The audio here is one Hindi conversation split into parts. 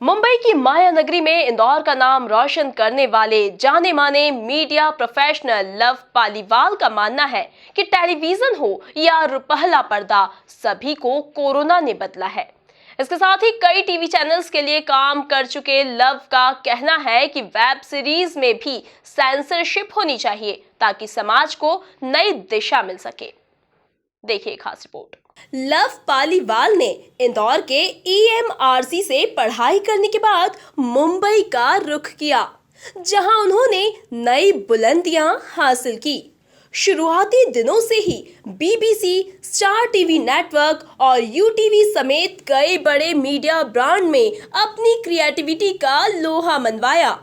मुंबई की माया नगरी में इंदौर का नाम रोशन करने वाले जाने माने मीडिया प्रोफेशनल लव पालीवाल का मानना है कि टेलीविजन हो या पहला पर्दा, सभी को कोरोना ने बदला है। इसके साथ ही कई टीवी चैनल्स के लिए काम कर चुके लव का कहना है कि वेब सीरीज में भी सेंसरशिप होनी चाहिए ताकि समाज को नई दिशा मिल सके। देखिए खास रिपोर्ट। लव पालीवाल ने इंदौर के EMRC से पढ़ाई करने के बाद मुंबई का रुख किया, जहां उन्होंने नई बुलंदियां हासिल की। शुरुआती दिनों से ही BBC, स्टार टीवी नेटवर्क और UTV समेत कई बड़े मीडिया ब्रांड में अपनी क्रिएटिविटी का लोहा मनवाया।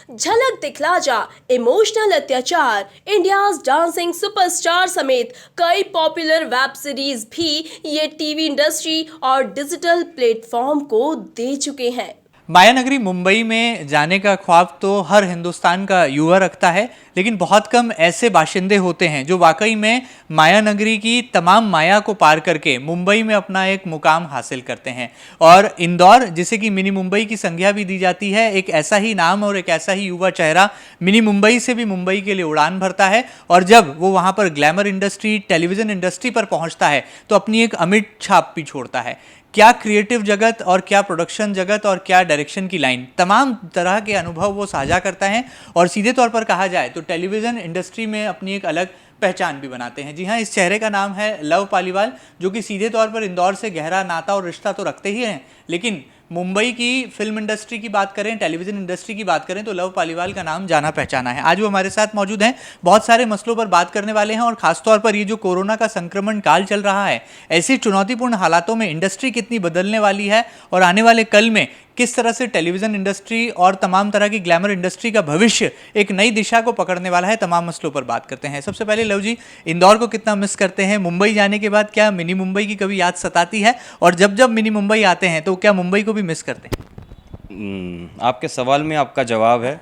झलक दिखला जा, इमोशनल अत्याचार, इंडियाज डांसिंग सुपरस्टार समेत कई पॉपुलर वेब सीरीज भी ये टीवी इंडस्ट्री और डिजिटल प्लेटफॉर्म को दे चुके हैं। माया नगरी मुंबई में जाने का ख्वाब तो हर हिंदुस्तान का युवा रखता है, लेकिन बहुत कम ऐसे बाशिंदे होते हैं जो वाकई में माया नगरी की तमाम माया को पार करके मुंबई में अपना एक मुकाम हासिल करते हैं। और इंदौर, जिसे कि मिनी मुंबई की संज्ञा भी दी जाती है, एक ऐसा ही नाम और एक ऐसा ही युवा चेहरा मिनी मुंबई से भी मुंबई के लिए उड़ान भरता है। और जब वो वहाँ पर ग्लैमर इंडस्ट्री, टेलीविज़न इंडस्ट्री पर पहुँचता है तो अपनी एक अमिट छाप भी छोड़ता है। क्या क्रिएटिव जगत और क्या प्रोडक्शन जगत और क्या डायरेक्शन की लाइन, तमाम तरह के अनुभव वो साझा करता है और सीधे तौर पर कहा जाए तो टेलीविज़न इंडस्ट्री में अपनी एक अलग पहचान भी बनाते हैं। जी हाँ, इस चेहरे का नाम है लव पालीवाल, जो कि सीधे तौर पर इंदौर से गहरा नाता और रिश्ता तो रखते ही हैं, लेकिन मुंबई की फिल्म इंडस्ट्री की बात करें, टेलीविज़न इंडस्ट्री की बात करें तो लव पालीवाल का नाम जाना पहचाना है। आज वो हमारे साथ मौजूद हैं, बहुत सारे मसलों पर बात करने वाले हैं और ख़ासतौर पर ये जो कोरोना का संक्रमण काल चल रहा है, ऐसी चुनौतीपूर्ण हालातों में इंडस्ट्री कितनी बदलने वाली है और आने वाले कल में किस तरह से टेलीविज़न इंडस्ट्री और तमाम तरह की ग्लैमर इंडस्ट्री का भविष्य एक नई दिशा को पकड़ने वाला है, तमाम मसलों पर बात करते हैं। सबसे पहले लव जी, इंदौर को कितना मिस करते हैं? मुंबई जाने के बाद क्या मिनी मुंबई की कभी याद सताती है? और जब जब मिनी मुंबई आते हैं तो क्या मुंबई को भी मिस करते हैं? आपके सवाल में आपका जवाब है।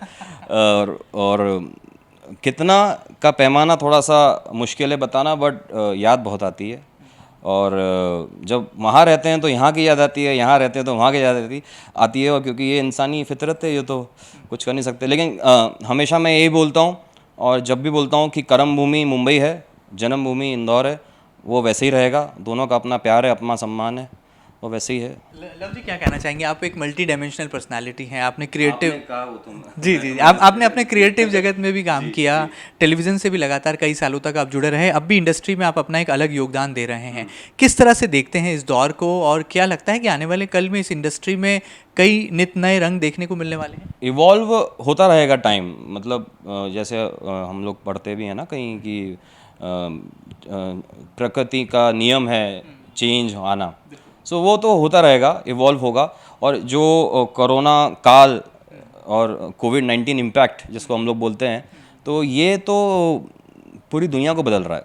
और कितना का पैमाना थोड़ा सा मुश्किल है बताना, बट याद बहुत आती है। और जब वहाँ रहते हैं तो यहाँ की याद आती है, यहाँ रहते हैं तो वहाँ की याद आती है। और क्योंकि ये इंसानी फितरत है, ये तो कुछ कर नहीं सकते। लेकिन हमेशा मैं यही बोलता हूँ और जब भी बोलता हूँ कि कर्म भूमि मुंबई है, जन्मभूमि इंदौर है, वो वैसे ही रहेगा। दोनों का अपना प्यार है, अपना सम्मान है, वो वैसे ही है। लव जी, क्या कहना चाहेंगे? आप एक मल्टी डायमेंशनल पर्सनालिटी हैं, आपने क्रिएटिव जी आपने अपने क्रिएटिव जगत में भी काम किया, टेलीविज़न से भी लगातार कई सालों तक आप जुड़े रहे, अब भी इंडस्ट्री में आप अपना एक अलग योगदान दे रहे हैं। किस तरह से देखते हैं इस दौर को और क्या लगता है कि आने वाले कल में इस इंडस्ट्री में कई नित नए रंग देखने को मिलने वाले हैं? इवॉल्व होता रहेगा टाइम, मतलब जैसे हम लोग पढ़ते भी हैं ना कहीं कि प्रकृति का नियम है चेंज आना। सो वो तो होता रहेगा, इवॉल्व होगा। और जो कोरोना काल और कोविड-19 इम्पैक्ट जिसको हम लोग बोलते हैं, तो ये तो पूरी दुनिया को बदल रहा है,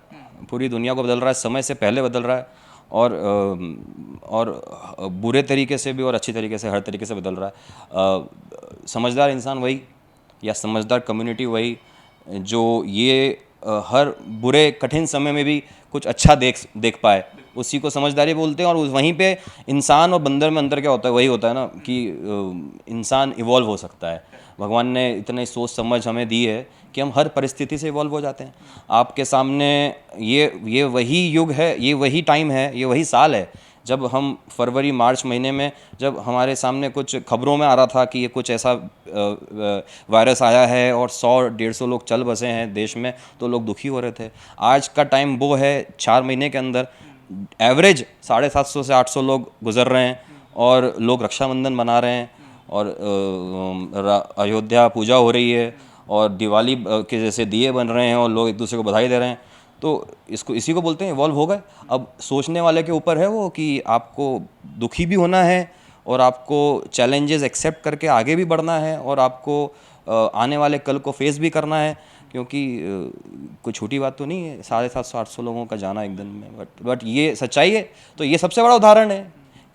पूरी दुनिया को बदल रहा है, समय से पहले बदल रहा है। और बुरे तरीके से भी और अच्छी तरीके से, हर तरीके से बदल रहा है। समझदार इंसान वही, या समझदार कम्युनिटी वही, जो ये हर बुरे कठिन समय में भी कुछ अच्छा देख पाए, उसी को समझदारी बोलते हैं। और वहीं पे इंसान और बंदर में अंतर क्या होता है? वही होता है ना कि इंसान इवॉल्व हो सकता है। भगवान ने इतनी सोच समझ हमें दी है कि हम हर परिस्थिति से इवॉल्व हो जाते हैं। आपके सामने ये वही युग है, ये वही टाइम है, ये वही साल है जब हम फरवरी मार्च महीने में, जब हमारे सामने कुछ खबरों में आ रहा था कि ये कुछ ऐसा वायरस आया है और 100-150 लोग चल बसे हैं देश में, तो लोग दुखी हो रहे थे। आज का टाइम वो है, 4 महीने के अंदर एवरेज 750 से 800 लोग गुजर रहे हैं और लोग रक्षाबंधन मना रहे हैं और अयोध्या पूजा हो रही है और दिवाली के जैसे दिए बन रहे हैं और लोग एक दूसरे को बधाई दे रहे हैं। तो इसी को बोलते हैं इवॉल्व हो गए। अब सोचने वाले के ऊपर है वो कि आपको दुखी भी होना है और आपको चैलेंजेस एक्सेप्ट करके आगे भी बढ़ना है और आपको आने वाले कल को फेस भी करना है, क्योंकि कोई छोटी बात तो नहीं है 750-800 लोगों का जाना एक दिन में। बट ये सच्चाई है। तो ये सबसे बड़ा उदाहरण है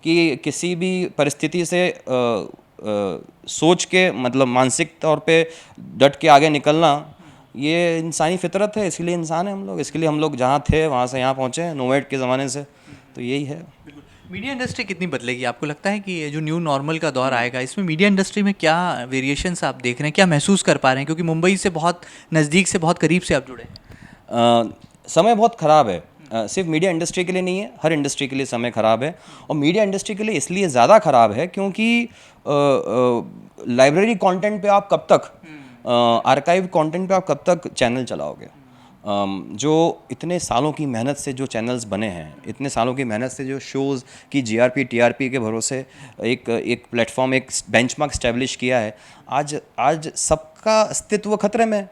कि किसी भी परिस्थिति से सोच के, मतलब मानसिक तौर पे डट के आगे निकलना, ये इंसानी फितरत है। इसलिए इंसान है हम लोग, इसके लिए हम लोग जहाँ थे वहाँ से यहाँ पहुँचे हैं, नोमैड के ज़माने से। तो यही है। मीडिया इंडस्ट्री कितनी बदलेगी? आपको लगता है कि ये जो न्यू नॉर्मल का दौर आएगा, इसमें मीडिया इंडस्ट्री में क्या वेरिएशंस आप देख रहे हैं, क्या महसूस कर पा रहे हैं? क्योंकि मुंबई से बहुत नज़दीक से, बहुत करीब से आप जुड़े हैं। समय बहुत ख़राब है। सिर्फ मीडिया इंडस्ट्री के लिए नहीं है, हर इंडस्ट्री के लिए समय ख़राब है। और मीडिया इंडस्ट्री के लिए इसलिए ज़्यादा ख़राब है क्योंकि लाइब्रेरी कंटेंट पे आप कब तक, आर्काइव कंटेंट पे आप कब तक चैनल चलाओगे? जो इतने सालों की मेहनत से जो चैनल्स बने हैं, इतने सालों की मेहनत से जो शोज़ की जीआरपी टीआरपी के भरोसे एक प्लेटफॉर्म, एक बेंचमार्क स्टैब्लिश किया है, आज सबका अस्तित्व खतरे में है।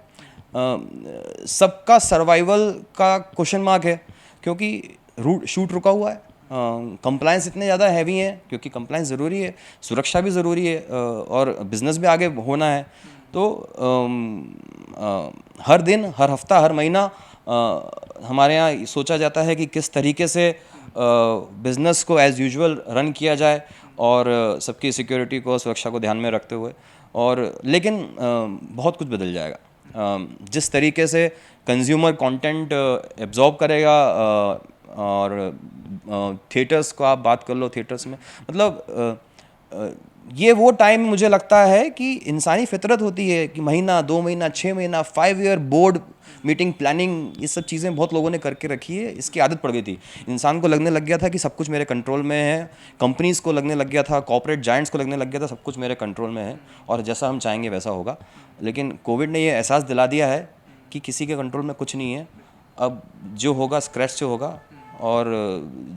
सबका सर्वाइवल का क्वेश्चन मार्क है क्योंकि शूट रुका हुआ है। कंप्लायंस इतने ज़्यादा हैवी हैं क्योंकि कंप्लायंस ज़रूरी है, सुरक्षा भी ज़रूरी है, और बिज़नेस भी आगे होना है। तो हर दिन, हर हफ्ता, हर महीना हमारे यहाँ सोचा जाता है कि किस तरीके से बिज़नेस को एज़ यूजुअल रन किया जाए और सबकी सिक्योरिटी को, सुरक्षा को ध्यान में रखते हुए। और लेकिन बहुत कुछ बदल जाएगा। जिस तरीके से कंज्यूमर कंटेंट एब्जॉर्ब करेगा, और थिएटर्स को आप बात कर लो, थिएटर्स में मतलब ये वो टाइम मुझे लगता है कि इंसानी फितरत होती है कि महीना, 2 महीना, 6 महीना, 5 ईयर बोर्ड मीटिंग, प्लानिंग, ये सब चीज़ें बहुत लोगों ने करके रखी है। इसकी आदत पड़ गई थी। इंसान को लगने लग गया था कि सब कुछ मेरे कंट्रोल में है। कंपनीज़ को लगने लग गया था, कॉर्पोरेट जायंट्स को लगने लग गया था सब कुछ मेरे कंट्रोल में है और जैसा हम चाहेंगे वैसा होगा। लेकिन कोविड ने ये एहसास दिला दिया है कि किसी के कंट्रोल में कुछ नहीं है। अब जो होगा स्क्रैच से होगा और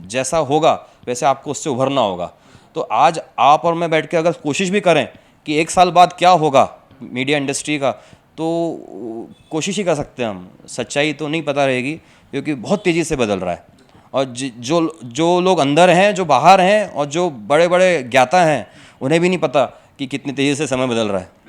जैसा होगा वैसे आपको उससे उभरना होगा। तो आज आप और मैं बैठ के अगर कोशिश भी करें कि 1 साल बाद क्या होगा मीडिया इंडस्ट्री का, तो कोशिश ही कर सकते हैं हम। सच्चाई तो नहीं पता रहेगी क्योंकि बहुत तेज़ी से बदल रहा है। और जो लोग अंदर हैं, जो बाहर हैं और जो बड़े बड़े ज्ञाता हैं, उन्हें भी नहीं पता कि कितनी तेज़ी से समय बदल रहा है।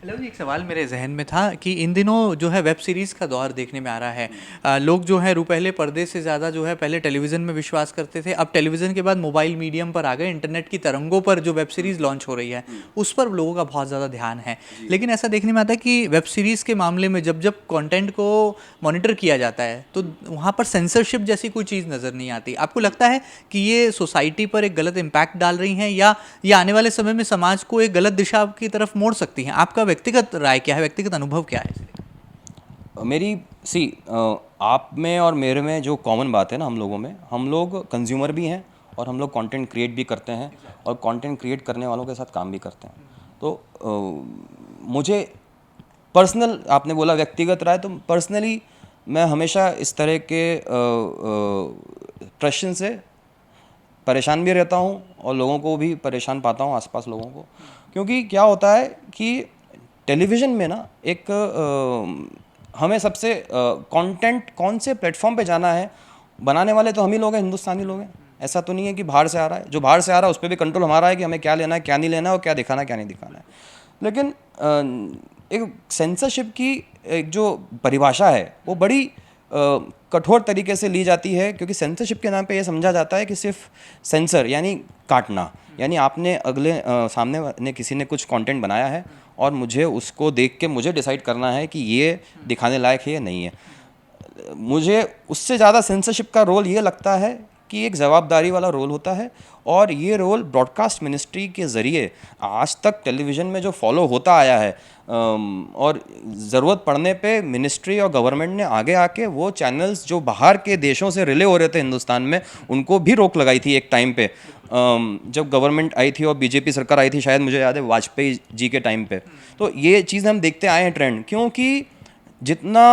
लव जी, एक सवाल मेरे जहन में था कि इन दिनों जो है वेब सीरीज़ का दौर देखने में आ रहा है। लोग जो है पहले पर्दे से ज़्यादा जो है पहले टेलीविज़न में विश्वास करते थे, अब टेलीविज़न के बाद मोबाइल मीडियम पर आ गए, इंटरनेट की तरंगों पर जो वेब सीरीज़ लॉन्च हो रही है उस पर लोगों का बहुत ज़्यादा ध्यान है। लेकिन ऐसा देखने में आता है कि वेब सीरीज़ के मामले में जब कंटेंट को मॉनिटर किया जाता है तो वहाँ पर सेंसरशिप जैसी कोई चीज़ नज़र नहीं आती। आपको लगता है कि ये सोसाइटी पर एक गलत इम्पैक्ट डाल रही हैं या ये आने वाले समय में समाज को एक गलत दिशा की तरफ मोड़ सकती हैं? आपका व्यक्तिगत राय क्या है, व्यक्तिगत अनुभव क्या है? मेरी आप में और मेरे में जो कॉमन बात है ना, हम लोगों में, हम लोग कंज्यूमर भी हैं और हम लोग कंटेंट क्रिएट भी करते हैं और कंटेंट क्रिएट करने वालों के साथ काम भी करते हैं। तो मुझे पर्सनल, आपने बोला व्यक्तिगत राय, तो पर्सनली मैं हमेशा इस तरह के प्रश्न से परेशान भी रहता हूँ और लोगों को भी परेशान पाता हूँ, आसपास लोगों को। क्योंकि क्या होता है कि टेलीविज़न में ना एक हमें सबसे कंटेंट कौन से प्लेटफॉर्म पे जाना है, बनाने वाले तो हम ही लोग हैं, हिंदुस्तानी लोग हैं। ऐसा तो नहीं है कि बाहर से आ रहा है। जो बाहर से आ रहा है उस पर भी कंट्रोल हमारा है कि हमें क्या लेना है, क्या नहीं लेना है और क्या दिखाना है, क्या नहीं दिखाना है। लेकिन एक सेंसरशिप की एक जो परिभाषा है वो बड़ी कठोर तरीके से ली जाती है, क्योंकि सेंसरशिप के नाम पे ये समझा जाता है कि सिर्फ सेंसर यानी काटना, यानी आपने सामने ने किसी ने कुछ कंटेंट बनाया है और मुझे उसको देख के मुझे डिसाइड करना है कि ये दिखाने लायक है या नहीं है। मुझे उससे ज़्यादा सेंसरशिप का रोल ये लगता है कि एक जवाबदारी वाला रोल होता है, और ये रोल ब्रॉडकास्ट मिनिस्ट्री के ज़रिए आज तक टेलीविज़न में जो फॉलो होता आया है, और ज़रूरत पड़ने पे मिनिस्ट्री और गवर्नमेंट ने आगे आके वो चैनल्स जो बाहर के देशों से रिले हो रहे थे हिंदुस्तान में, उनको भी रोक लगाई थी एक टाइम पे, जब गवर्नमेंट आई थी और बीजेपी सरकार आई थी, शायद मुझे याद है वाजपेयी जी के टाइम पे। तो ये चीज़ हम देखते आए हैं ट्रेंड, क्योंकि जितना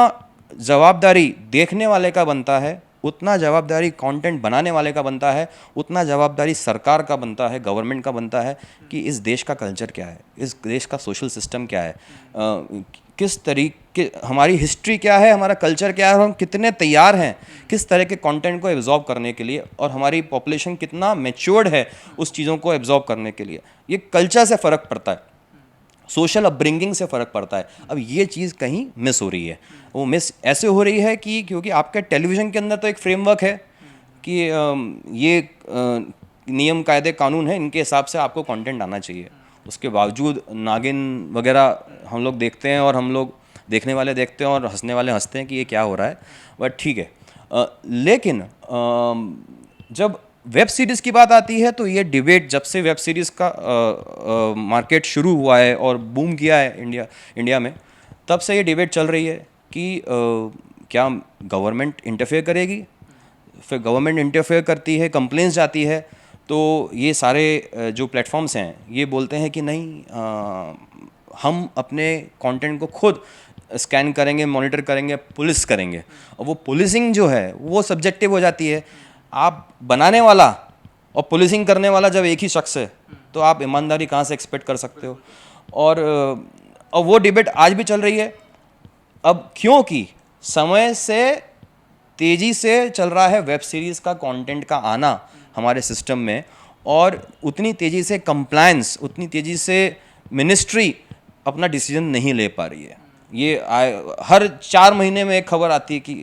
जवाबदारी देखने वाले का बनता है उतना जवाबदारी कंटेंट बनाने वाले का बनता है, उतना जवाबदारी सरकार का बनता है, गवर्नमेंट का बनता है कि इस देश का कल्चर क्या है, इस देश का सोशल सिस्टम क्या है, किस तरीके, हमारी हिस्ट्री क्या है, हमारा कल्चर क्या है, और हम कितने तैयार हैं किस तरह के कंटेंट को एब्जॉर्ब करने के लिए, और हमारी पॉपुलेशन कितना मैच्योर्ड है उस चीज़ों को एब्जॉर्ब करने के लिए। ये कल्चर से फ़र्क पड़ता है, सोशल अपब्रिंगिंग से फ़र्क पड़ता है। अब ये चीज़ कहीं मिस हो रही है। वो मिस ऐसे हो रही है कि क्योंकि आपके टेलीविज़न के अंदर तो एक फ्रेमवर्क है कि ये नियम कायदे कानून है, इनके हिसाब से आपको कंटेंट आना चाहिए। उसके बावजूद नागिन वगैरह हम लोग देखते हैं, और हम लोग देखने वाले देखते हैं और हंसने वाले हंसते हैं कि ये क्या हो रहा है, बट ठीक है। लेकिन जब वेब सीरीज़ की बात आती है तो ये डिबेट जब से वेब सीरीज़ का मार्केट शुरू हुआ है और बूम किया है इंडिया में, तब से ये डिबेट चल रही है कि क्या गवर्नमेंट इंटरफेयर करेगी। फिर गवर्नमेंट इंटरफेयर करती है, कंप्लेंट्स जाती है, तो ये सारे जो प्लेटफॉर्म्स हैं ये बोलते हैं कि नहीं, हम अपने कंटेंट को खुद स्कैन करेंगे, मॉनिटर करेंगे, पुलिस करेंगे। और वो पुलिसिंग जो है वो सब्जेक्टिव हो जाती है। आप बनाने वाला और पुलिसिंग करने वाला जब एक ही शख्स है तो आप ईमानदारी कहाँ से एक्सपेक्ट कर सकते हो। और वो डिबेट आज भी चल रही है। अब क्योंकि समय से तेज़ी से चल रहा है वेब सीरीज़ का कंटेंट का आना हमारे सिस्टम में, और उतनी तेज़ी से कंप्लायंस, उतनी तेज़ी से मिनिस्ट्री अपना डिसीजन नहीं ले पा रही है। ये हर 4 महीने में एक खबर आती है कि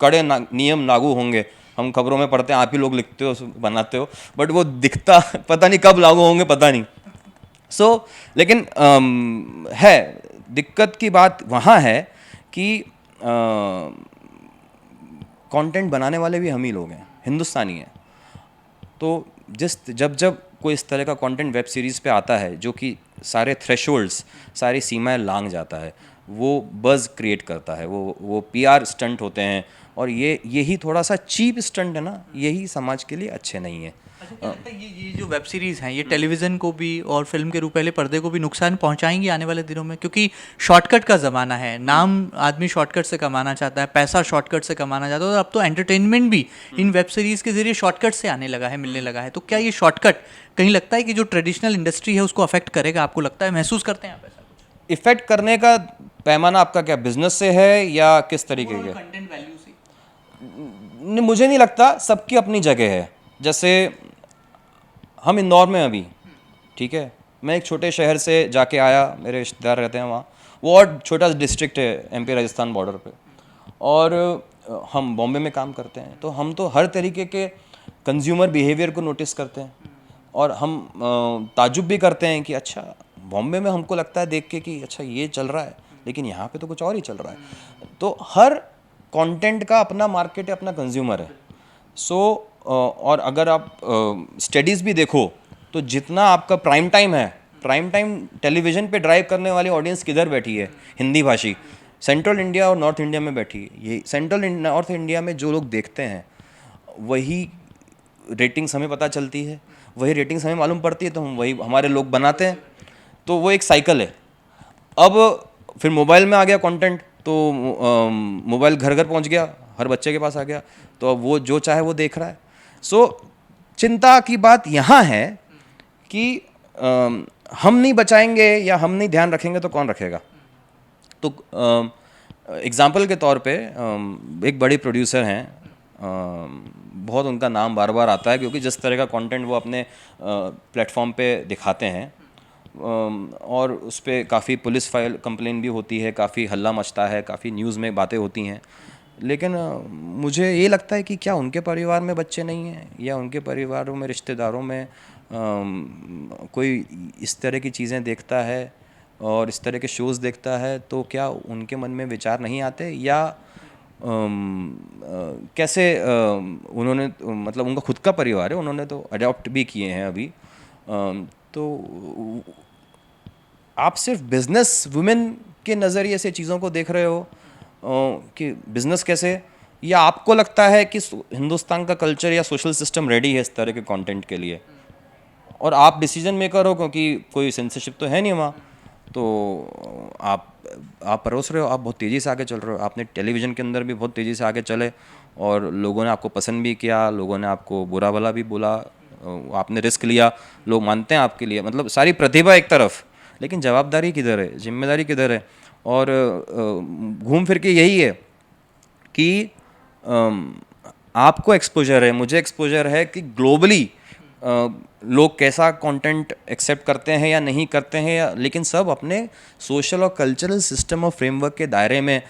कड़े नियम लागू होंगे। हम खबरों में पढ़ते हैं, आप ही लोग लिखते हो, बनाते हो, बट वो दिखता पता नहीं कब लागू होंगे, पता नहीं। लेकिन है दिक्कत की बात वहाँ है कि कंटेंट बनाने वाले भी हम ही लोग हैं, हिंदुस्तानी हैं। तो जब कोई इस तरह का कंटेंट वेब सीरीज़ पे आता है जो कि सारे थ्रेशोल्ड्स, सारी सीमाएं लांघ जाता है, वो बज़ क्रिएट करता है, वो पीआर स्टंट होते हैं, और यही थोड़ा सा चीप स्टंट है ना, यही समाज के लिए अच्छे नहीं है। अच्छा, क्या लगता है ये जो वेब सीरीज़ हैं ये टेलीविज़न को भी और फिल्म के रूप पहले पर्दे को भी नुकसान पहुंचाएंगी आने वाले दिनों में? क्योंकि शॉर्टकट का ज़माना है, नाम आदमी शॉर्टकट से कमाना चाहता है, पैसा शॉर्टकट से कमाना चाहता है, और अब तो एंटरटेनमेंट भी इन वेब सीरीज़ के ज़रिए शॉर्टकट से आने लगा है, मिलने लगा है। तो क्या ये शॉर्टकट कहीं लगता है कि जो ट्रेडिशनल इंडस्ट्री है उसको अफेक्ट करेगा? आपको लगता है, महसूस करते हैं आप ऐसा कुछ? इफ़ेक्ट करने का पैमाना आपका क्या बिजनेस से है या किस तरीके के? कंटेंट वैल्यू से मुझे नहीं लगता, सबकी अपनी जगह है। जैसे हम इंदौर में अभी, ठीक है, मैं एक छोटे शहर से जाके आया, मेरे रिश्तेदार रहते हैं वहाँ, वो और छोटा डिस्ट्रिक्ट है एमपी राजस्थान बॉर्डर पे, और हम बॉम्बे में काम करते हैं, तो हम तो हर तरीके के कंज्यूमर बिहेवियर को नोटिस करते हैं, और हम ताजुब भी करते हैं कि अच्छा, बॉम्बे में हमको लगता है देख के कि अच्छा ये चल रहा है, लेकिन यहाँ पे तो कुछ और ही चल रहा है। तो हर कंटेंट का अपना मार्केट है, अपना कंज्यूमर है। और अगर आप स्टडीज़ भी देखो तो जितना आपका प्राइम टाइम है, प्राइम टाइम टेलीविज़न पे ड्राइव करने वाली ऑडियंस किधर बैठी है? हिंदी भाषी सेंट्रल इंडिया और नॉर्थ इंडिया में बैठी है। ये सेंट्रल नॉर्थ इंडिया में जो लोग देखते हैं वही रेटिंग्स हमें पता चलती है, वही रेटिंग्स हमें मालूम पड़ती है, तो हम वही हमारे लोग बनाते हैं। तो वो एक साइकिल है। अब फिर मोबाइल में आ गया कंटेंट, तो मोबाइल घर घर पहुंच गया, हर बच्चे के पास आ गया, तो अब वो जो चाहे वो देख रहा है। चिंता की बात यहाँ है कि हम नहीं बचाएंगे या हम नहीं ध्यान रखेंगे तो कौन रखेगा? तो एग्ज़ाम्पल के तौर पे एक बड़ी प्रोड्यूसर हैं, बहुत उनका नाम बार बार आता है क्योंकि जिस तरह का कंटेंट वो अपने प्लेटफॉर्म पे दिखाते हैं, और उस पर काफ़ी पुलिस फाइल कंप्लेन भी होती है, काफ़ी हल्ला मचता है, काफ़ी न्यूज़ में बातें होती हैं। लेकिन मुझे ये लगता है कि क्या उनके परिवार में बच्चे नहीं हैं, या उनके परिवारों में, रिश्तेदारों में कोई इस तरह की चीज़ें देखता है और इस तरह के शोज़ देखता है, तो क्या उनके मन में विचार नहीं आते, या कैसे उन्होंने, मतलब उनका खुद का परिवार है, उन्होंने तो अडॉप्ट भी किए हैं अभी। तो आप सिर्फ बिजनेस वुमेन के नज़रिए से चीज़ों को देख रहे हो कि बिज़नेस कैसे, या आपको लगता है कि हिंदुस्तान का कल्चर या सोशल सिस्टम रेडी है इस तरह के कंटेंट के लिए, और आप डिसीजन मेकर हो क्योंकि कोई सेंसरशिप तो है नहीं वहाँ, तो आप परोस रहे हो, आप बहुत तेज़ी से आगे चल रहे हो। आपने टेलीविज़न के अंदर भी बहुत तेज़ी से आगे चले और लोगों ने आपको पसंद भी किया, लोगों ने आपको बुरा भला भी बोला, आपने रिस्क लिया, लोग मानते हैं आपके लिए, मतलब सारी प्रतिभा एक तरफ, लेकिन जवाबदारी किधर है, जिम्मेदारी किधर है? और घूम फिर के यही है कि आपको एक्सपोजर है, मुझे एक्सपोजर है कि ग्लोबली लोग कैसा कंटेंट एक्सेप्ट करते हैं या नहीं करते हैं, या लेकिन सब अपने सोशल और कल्चरल सिस्टम और फ्रेमवर्क के दायरे में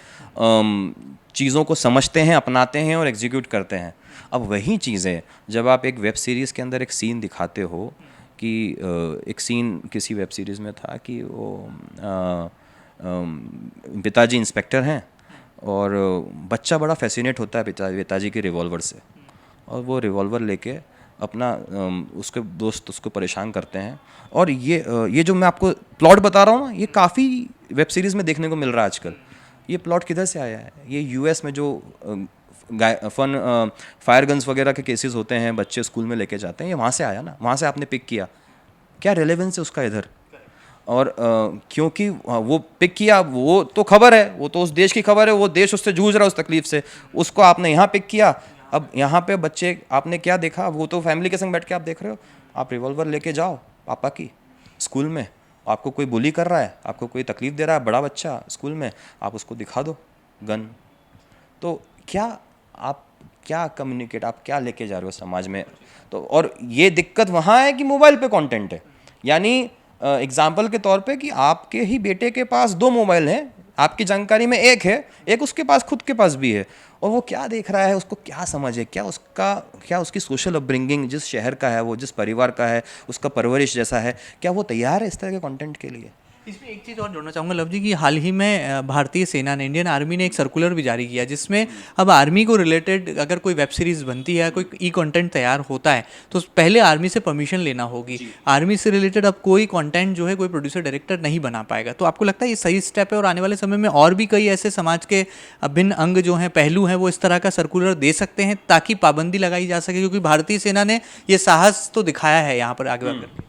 चीज़ों को समझते हैं, अपनाते हैं और एग्जीक्यूट करते हैं। अब वही चीज़ें जब आप एक वेब सीरीज़ के अंदर एक सीन दिखाते हो कि एक सीन किसी वेब सीरीज़ में था कि वो पिताजी इंस्पेक्टर हैं और बच्चा बड़ा फैसिनेट होता है पिताजी के रिवॉल्वर से, और वो रिवॉल्वर लेके अपना उसके दोस्त उसको परेशान करते हैं। और ये जो मैं आपको प्लॉट बता रहा हूँ ना, ये काफ़ी वेब सीरीज़ में देखने को मिल रहा है आजकल। ये प्लॉट किधर से आया है? ये यूएस में जो फायर गन्स वगैरह के केसेस होते हैं, बच्चे स्कूल में लेके जाते हैं, ये वहाँ से आया ना, वहाँ से आपने पिक किया। क्या रेलेवेंस है उसका इधर? और क्योंकि वो पिक किया, वो तो खबर है, वो तो उस देश की खबर है, वो देश उससे जूझ रहा है उस तकलीफ से, उसको आपने यहाँ पिक किया। अब यहाँ पे बच्चे, आपने क्या देखा? वो तो फैमिली के संग बैठ के आप देख रहे हो, आप रिवॉल्वर लेके जाओ पापा की स्कूल में, आपको कोई बुली कर रहा है, आपको कोई तकलीफ दे रहा है बड़ा बच्चा स्कूल में, आप उसको दिखा दो गन। तो क्या कम्युनिकेट, आप क्या लेके जा रहे हो समाज में? तो और ये दिक्कत वहाँ है कि मोबाइल पे कंटेंट है। यानी एग्जाम्पल के तौर पे कि आपके ही बेटे के पास 2 मोबाइल हैं, आपकी जानकारी में एक है, एक उसके पास खुद के पास भी है, और वो क्या देख रहा है, उसको क्या समझ है, क्या उसकी सोशल अपब्रिंगिंग, जिस शहर का है वो, जिस परिवार का है, उसका परवरिश जैसा है, क्या वो तैयार है इस तरह के कंटेंट के लिए? इसमें एक चीज़ और जोड़ना चाहूँगा लव जी, कि हाल ही में भारतीय सेना ने, इंडियन आर्मी ने एक सर्कुलर भी जारी किया, जिसमें अब आर्मी को रिलेटेड अगर कोई वेब सीरीज़ बनती है, कोई ई कंटेंट तैयार होता है, तो पहले आर्मी से परमिशन लेना होगी। आर्मी से रिलेटेड अब कोई कंटेंट जो है कोई प्रोड्यूसर डायरेक्टर नहीं बना पाएगा। तो आपको लगता है ये सही स्टेप है, और आने वाले समय में और भी कई ऐसे समाज के अभिन्न अंग जो हैं, पहलू हैं, वो इस तरह का सर्कुलर दे सकते हैं ताकि पाबंदी लगाई जा सके? क्योंकि भारतीय सेना ने ये साहस तो दिखाया है यहाँ पर आगे बढ़कर।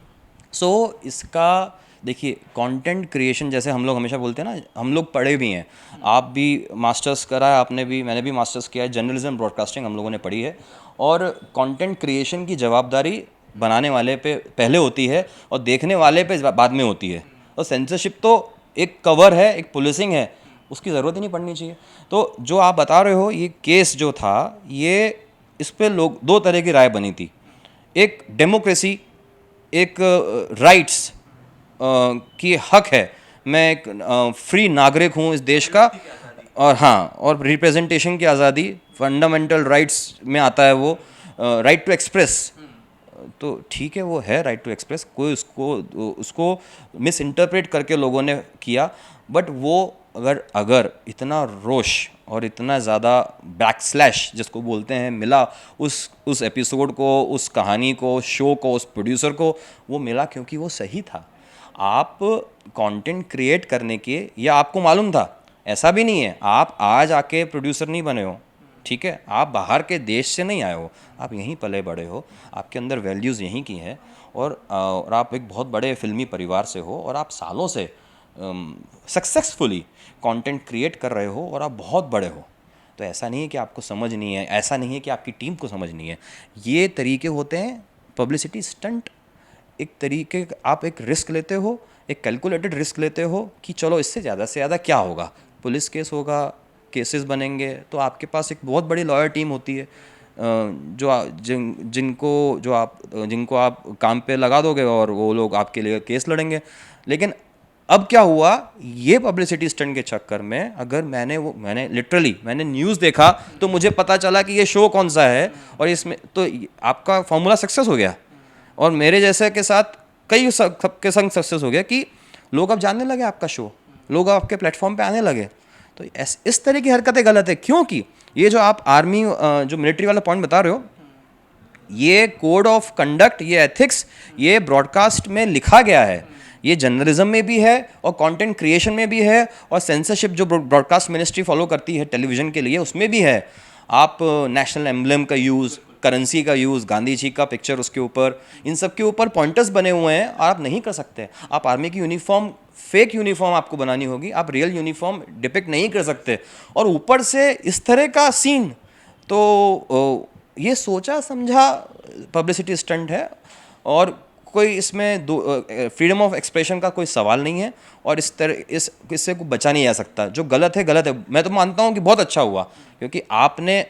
सो इसका देखिए, कंटेंट क्रिएशन, जैसे हम लोग हमेशा बोलते हैं ना, हम लोग पढ़े भी हैं, आप भी मास्टर्स करा है आपने भी, मैंने भी मास्टर्स किया है, जर्नलिज्म ब्रॉडकास्टिंग हम लोगों ने पढ़ी है। और कंटेंट क्रिएशन की जवाबदारी बनाने वाले पे पहले होती है और देखने वाले पे बाद में होती है। और सेंसरशिप तो एक कवर है, एक पुलिसिंग है, उसकी ज़रूरत ही नहीं पड़नी चाहिए। तो जो आप बता रहे हो, ये केस जो था, ये इस पर लोग 2 तरह की राय बनी थी। एक डेमोक्रेसी, एक राइट्स की हक है, मैं एक फ्री नागरिक हूँ इस देश का, और हाँ, और रिप्रेजेंटेशन की आज़ादी, फंडामेंटल राइट्स में आता है वो, राइट टू एक्सप्रेस। तो ठीक है, वो है राइट टू एक्सप्रेस, कोई उसको मिस इंटरप्रेट करके लोगों ने किया। बट वो अगर इतना रोष और इतना ज़्यादा बैकस्लैश जिसको बोलते हैं मिला उस एपिसोड को, उस कहानी को, शो को, उस प्रोड्यूसर को, वो मिला क्योंकि वो सही था। आप कंटेंट क्रिएट करने के, या आपको मालूम था, ऐसा भी नहीं है आप आज आके प्रोड्यूसर नहीं बने हो, ठीक है, आप बाहर के देश से नहीं आए हो, आप यहीं पले बड़े हो, आपके अंदर वैल्यूज़ यहीं की हैं, और आप एक बहुत बड़े फिल्मी परिवार से हो, और आप सालों से सक्सेसफुली कंटेंट क्रिएट कर रहे हो, और आप बहुत बड़े हो। तो ऐसा नहीं है कि आपको समझ नहीं है, ऐसा नहीं है कि आपकी टीम को समझ नहीं है। ये तरीके होते हैं पब्लिसिटी स्टंट। एक तरीके, आप एक रिस्क लेते हो, एक कैलकुलेटेड रिस्क लेते हो कि चलो इससे ज़्यादा से ज़्यादा क्या होगा, पुलिस केस होगा, केसेस बनेंगे, तो आपके पास एक बहुत बड़ी लॉयर टीम होती है जिनको आप काम पे लगा दोगे, और वो लोग आपके लिए केस लड़ेंगे। लेकिन अब क्या हुआ, ये पब्लिसिटी स्टंट के चक्कर में, अगर मैंने लिटरली न्यूज़ देखा तो मुझे पता चला कि ये शो कौन सा है, और इसमें तो आपका फॉर्मूला सक्सेस हो गया, और मेरे जैसे के साथ कई सबके संग सक्सेस हो गया कि लोग अब जानने लगे आपका शो, लोग आपके प्लेटफॉर्म पे आने लगे। तो इस तरह की हरकतें गलत है, क्योंकि ये जो आप आर्मी, जो मिलिट्री वाला पॉइंट बता रहे हो, ये कोड ऑफ कंडक्ट, ये एथिक्स, ये ब्रॉडकास्ट में लिखा गया है, ये जर्नलिज्म में भी है और कंटेंट क्रिएशन में भी है, और सेंसरशिप जो ब्रॉडकास्ट मिनिस्ट्री फॉलो करती है टेलीविज़न के लिए, उसमें भी है। आप नेशनल एम्ब्लेम का यूज़, करेंसी का यूज़, गांधी जी का पिक्चर उसके ऊपर, इन सब के ऊपर पॉइंटर्स बने हुए हैं, और आप नहीं कर सकते। आप आर्मी की यूनिफॉर्म, फेक यूनिफॉर्म आपको बनानी होगी, आप रियल यूनिफॉर्म डिपिक्ट नहीं कर सकते। और ऊपर से इस तरह का सीन, तो ये सोचा समझा पब्लिसिटी स्टंट है, और कोई इसमें फ्रीडम ऑफ एक्सप्रेशन का कोई सवाल नहीं है, और इससे को बचा नहीं जा सकता। जो गलत है गलत है। मैं तो मानता हूँ कि बहुत अच्छा हुआ, क्योंकि आपने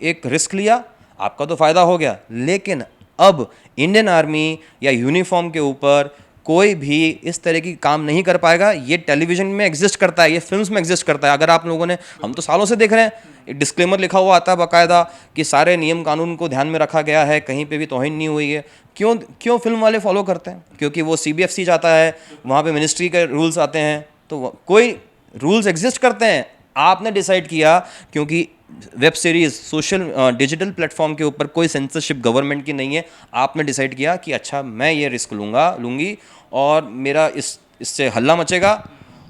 एक रिस्क लिया, आपका तो फ़ायदा हो गया, लेकिन अब इंडियन आर्मी या यूनिफॉर्म के ऊपर कोई भी इस तरह की काम नहीं कर पाएगा। ये टेलीविज़न में एग्जिस्ट करता है, ये फिल्म्स में एग्जिस्ट करता है। अगर आप लोगों ने, हम तो सालों से देख रहे हैं, एक डिस्क्लेमर लिखा हुआ आता है बाकायदा कि सारे नियम कानून को ध्यान में रखा गया है, कहीं पे भी तौहीन नहीं हुई है। क्यों फिल्म वाले फॉलो करते हैं? क्योंकि वो CBFC जाता है, वहाँ पे मिनिस्ट्री के रूल्स आते हैं, तो कोई रूल्स एग्जिस्ट करते हैं। आपने डिसाइड किया क्योंकि web series social digital platform के ऊपर कोई सेंसरशिप गवर्नमेंट की नहीं है। आपने डिसाइड किया कि अच्छा मैं ये रिस्क लूँगी और मेरा इससे हल्ला मचेगा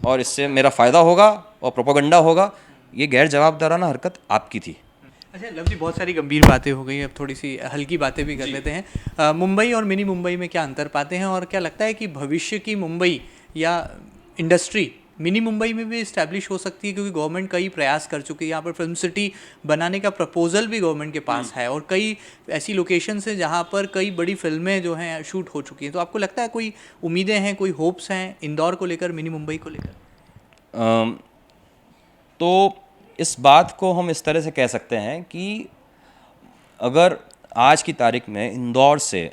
और इससे मेरा फ़ायदा होगा और प्रोपेगेंडा होगा। ये गैर जवाबदाराना हरकत आपकी थी। अच्छा लव जी, बहुत सारी गंभीर बातें हो गई, अब थोड़ी सी हल्की बातें भी कर लेते हैं। मुंबई और मिनी मुंबई में क्या अंतर पाते हैं, और क्या लगता है कि भविष्य की मुंबई या इंडस्ट्री मिनी मुंबई में भी इस्टेब्लिश हो सकती है, क्योंकि गवर्नमेंट कई प्रयास कर चुकी है। यहाँ पर फिल्म सिटी बनाने का प्रपोजल भी गवर्नमेंट के पास है, और कई ऐसी लोकेशंस हैं जहाँ पर कई बड़ी फिल्में जो हैं शूट हो चुकी हैं। तो आपको लगता है कोई उम्मीदें हैं, कोई होप्स हैं इंदौर को लेकर, मिनी मुंबई को लेकर? तो इस बात को हम इस तरह से कह सकते हैं कि अगर आज की तारीख में इंदौर से,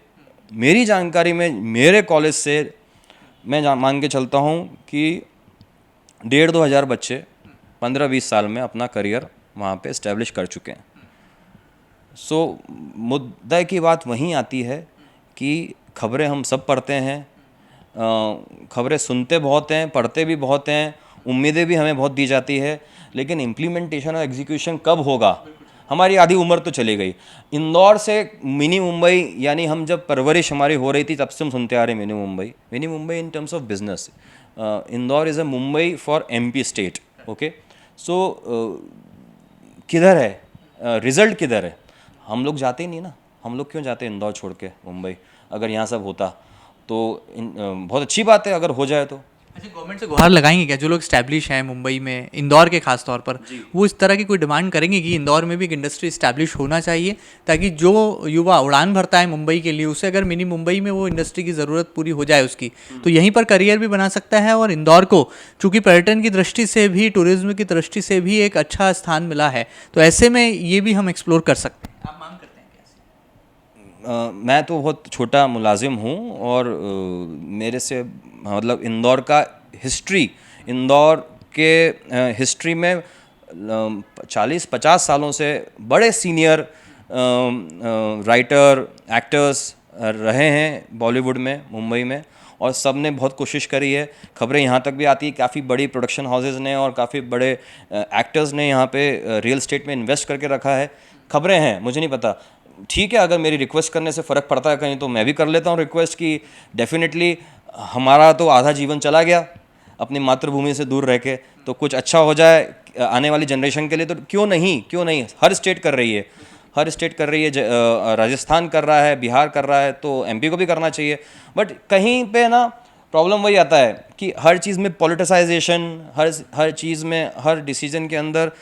मेरी जानकारी में, मेरे कॉलेज से मैं मान के चलता हूँ कि 1,500-2 हज़ार बच्चे 15-20 साल में अपना करियर वहाँ पे इस्टेब्लिश कर चुके हैं। सो मुद्दा की बात वहीं आती है कि खबरें हम सब पढ़ते हैं, खबरें सुनते बहुत हैं, पढ़ते भी बहुत हैं, उम्मीदें भी हमें बहुत दी जाती है, लेकिन इम्प्लीमेंटेशन और एग्जीक्यूशन कब होगा, हमारी आधी उम्र तो चली गई। इंदौर से मिनी मुंबई, यानी हम जब परवरिश हमारी हो रही थी तब से हम सुनते आ रहे mini Mumbai in terms of business. Indore is a Mumbai for MP state. Okay, so किधर है रिजल्ट, किधर है? हम लोग जाते ही नहीं ना। हम लोग क्यों जाते इंदौर छोड़ के मुंबई? अगर यहाँ सब होता तो बहुत अच्छी बात है अगर हो जाए तो। अच्छा, गवर्नमेंट से गुहार लगाएंगे क्या जो लोग स्टैब्लिश हैं मुंबई में, इंदौर के खास तौर पर, वो इस तरह की कोई डिमांड करेंगे कि इंदौर में भी एक इंडस्ट्री स्टैब्लिश होना चाहिए, ताकि जो युवा उड़ान भरता है मुंबई के लिए, उसे अगर मिनी मुंबई में वो इंडस्ट्री की ज़रूरत पूरी हो जाए उसकी, तो यहीं पर करियर भी बना सकता है, और इंदौर को चूँकि पर्यटन की दृष्टि से भी, टूरिज्म की दृष्टि से भी एक अच्छा स्थान मिला है, तो ऐसे में ये भी हम एक्सप्लोर कर सकते हैं। आप मांग करते हैं कैसे? मैं तो बहुत छोटा मुलाजिम हूँ और मेरे से मतलब इंदौर का हिस्ट्री, इंदौर के हिस्ट्री में 40-50 सालों से बड़े सीनियर राइटर, एक्टर्स रहे हैं बॉलीवुड में, मुंबई में, और सब ने बहुत कोशिश करी है। खबरें यहाँ तक भी आती है, काफ़ी बड़ी प्रोडक्शन हाउसेज ने और काफ़ी बड़े एक्टर्स ने यहाँ पे रियल एस्टेट में इन्वेस्ट करके रखा है। खबरें हैं, मुझे नहीं पता, ठीक है, अगर मेरी रिक्वेस्ट करने से फ़र्क पड़ता है कहीं तो मैं भी कर लेता हूँ रिक्वेस्ट की। डेफिनेटली हमारा तो आधा जीवन चला गया अपनी मातृभूमि से दूर रह के, तो कुछ अच्छा हो जाए आने वाली जनरेशन के लिए तो क्यों नहीं। हर स्टेट कर रही है, राजस्थान कर रहा है, बिहार कर रहा है, तो एमपी को भी करना चाहिए। बट कहीं पे ना प्रॉब्लम वही आता है कि हर चीज़ में पॉलिटिसाइजेशन, हर चीज़ में, हर डिसीजन के अंदर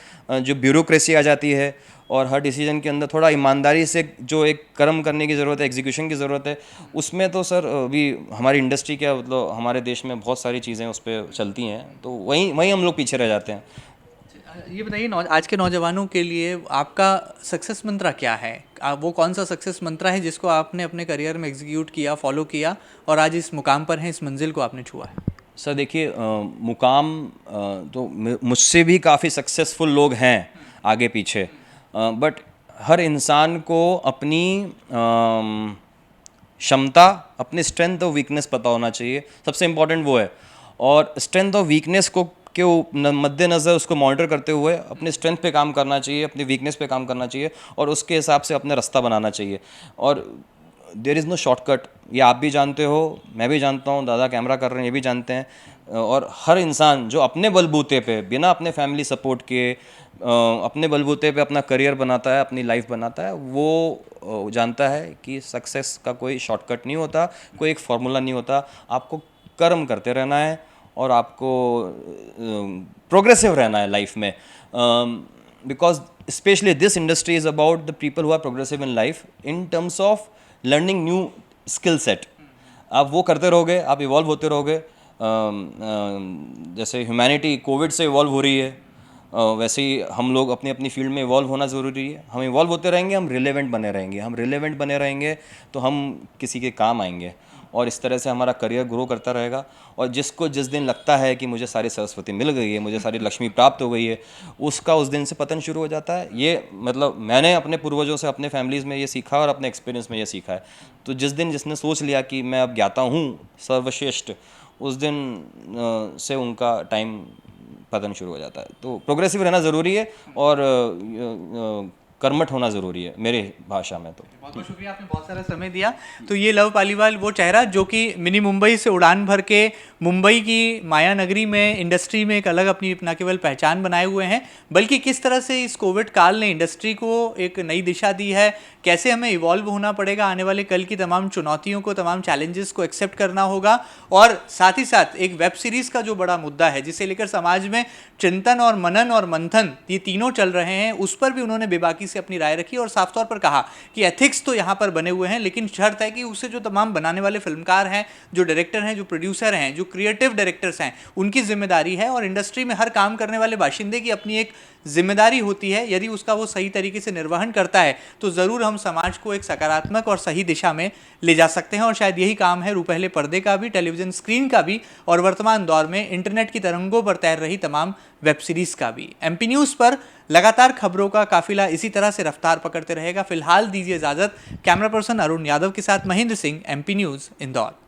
जो ब्यूरोक्रेसी आ जाती है, और हर डिसीजन के अंदर थोड़ा ईमानदारी से जो एक कर्म करने की ज़रूरत है, एग्जीक्यूशन की ज़रूरत है। उसमें तो सर अभी हमारी इंडस्ट्री क्या, मतलब हमारे देश में बहुत सारी चीज़ें उस पर चलती हैं, तो वहीं हम लोग पीछे रह जाते हैं। ये बताइए, आज के नौजवानों के लिए आपका सक्सेस मंत्र क्या है? वो कौन सा सक्सेस मंत्र है जिसको आपने अपने करियर में एग्जीक्यूट किया, फॉलो किया, और आज इस मुकाम पर हैं, इस मंजिल को आपने छुआ है? सर देखिए, मुकाम तो मुझसे भी काफ़ी सक्सेसफुल लोग हैं आगे पीछे, बट हर इंसान को अपनी क्षमता, अपनी स्ट्रेंथ और वीकनेस पता होना चाहिए। सबसे इम्पॉर्टेंट वो है, और स्ट्रेंथ और वीकनेस को के मद्देनज़र उसको मॉनिटर करते हुए अपने स्ट्रेंथ पे काम करना चाहिए, अपनी वीकनेस पे काम करना चाहिए, और उसके हिसाब से अपना रास्ता बनाना चाहिए। और देयर इज़ नो शॉर्टकट, ये आप भी जानते हो, मैं भी जानता हूँ, दादा कैमरा कर रहे हैं ये भी जानते हैं। और हर इंसान जो अपने बलबूते पे, बिना अपने फैमिली सपोर्ट के, अपने बलबूते पे अपना करियर बनाता है, अपनी लाइफ बनाता है, वो जानता है कि सक्सेस का कोई शॉर्टकट नहीं होता, कोई एक फार्मूला नहीं होता। आपको कर्म करते रहना है और आपको प्रोग्रेसिव रहना है लाइफ में, because specially this industry is about the people who are progressive in life in terms of learning new skill set. आप वो करते रहोगे, आप इवॉल्व होते रहोगे। जैसे ह्यूमैनिटी कोविड से इवॉल्व हो रही है, वैसे ही हम लोग अपनी अपनी फील्ड में इवॉल्व होना ज़रूरी है। हम इवॉल्व होते रहेंगे, हम रिलेवेंट बने रहेंगे। हम रिलेवेंट बने रहेंगे तो हम किसी के काम आएंगे, और इस तरह से हमारा करियर ग्रो करता रहेगा। और जिसको जिस दिन लगता है कि मुझे सारी सरस्वती मिल गई है, मुझे सारी लक्ष्मी प्राप्त हो गई है, उसका उस दिन से पतन शुरू हो जाता है। ये मतलब मैंने अपने पूर्वजों से, अपने फैमिलीज़ में ये सीखा और अपने एक्सपीरियंस में ये सीखा है। तो जिस दिन जिसने सोच लिया कि मैं अब ज्ञाता हूँ सर्वश्रेष्ठ, उस दिन से उनका टाइम पतन शुरू हो जाता है। तो प्रोग्रेसिव रहना ज़रूरी है और कर्मठ होना ज़रूरी है मेरे भाषा में। तो बहुत बहुत शुक्रिया, आपने बहुत सारा समय दिया। तो ये लव पालीवाल वो चेहरा जो कि मिनी मुंबई से उड़ान भर के मुंबई की माया नगरी में इंडस्ट्री में एक अलग अपनी न केवल पहचान बनाए हुए हैं, बल्कि किस तरह से इस कोविड काल ने इंडस्ट्री को एक नई दिशा दी है, कैसे हमें इवॉल्व होना पड़ेगा, आने वाले कल की तमाम चुनौतियों को, तमाम चैलेंजेस को एक्सेप्ट करना होगा, और साथ ही साथ एक वेब सीरीज का जो बड़ा मुद्दा है जिसे लेकर समाज में चिंतन और मनन और मंथन ये तीनों चल रहे हैं, उस पर भी उन्होंने बेबाकी से अपनी राय रखी और साफ तौर पर कहा कि एथिक्स तो यहाँ पर बने हुए हैं, लेकिन शर्त है कि उसे जो तमाम बनाने वाले फिल्मकार हैं, जो डायरेक्टर हैं, जो प्रोड्यूसर हैं, जो क्रिएटिव डायरेक्टर्स हैं, उनकी जिम्मेदारी है, और इंडस्ट्री में हर काम करने वाले बाशिंदे की अपनी एक जिम्मेदारी होती है। यदि उसका वो सही तरीके से निर्वहन करता है तो ज़रूर हम समाज को एक सकारात्मक और सही दिशा में ले जा सकते हैं, और शायद यही काम है रुपहले पर्दे का भी, टेलीविज़न स्क्रीन का भी, और वर्तमान दौर में इंटरनेट की तरंगों पर तैर रही तमाम वेब सीरीज़ का भी। एमपी न्यूज़ पर लगातार खबरों का काफिला इसी तरह से रफ्तार पकड़ते रहेगा। फिलहाल दीजिए इजाज़त। कैमरा पर्सन अरुण यादव के साथ महेंद्र सिंह, एमपी न्यूज़, इंदौर।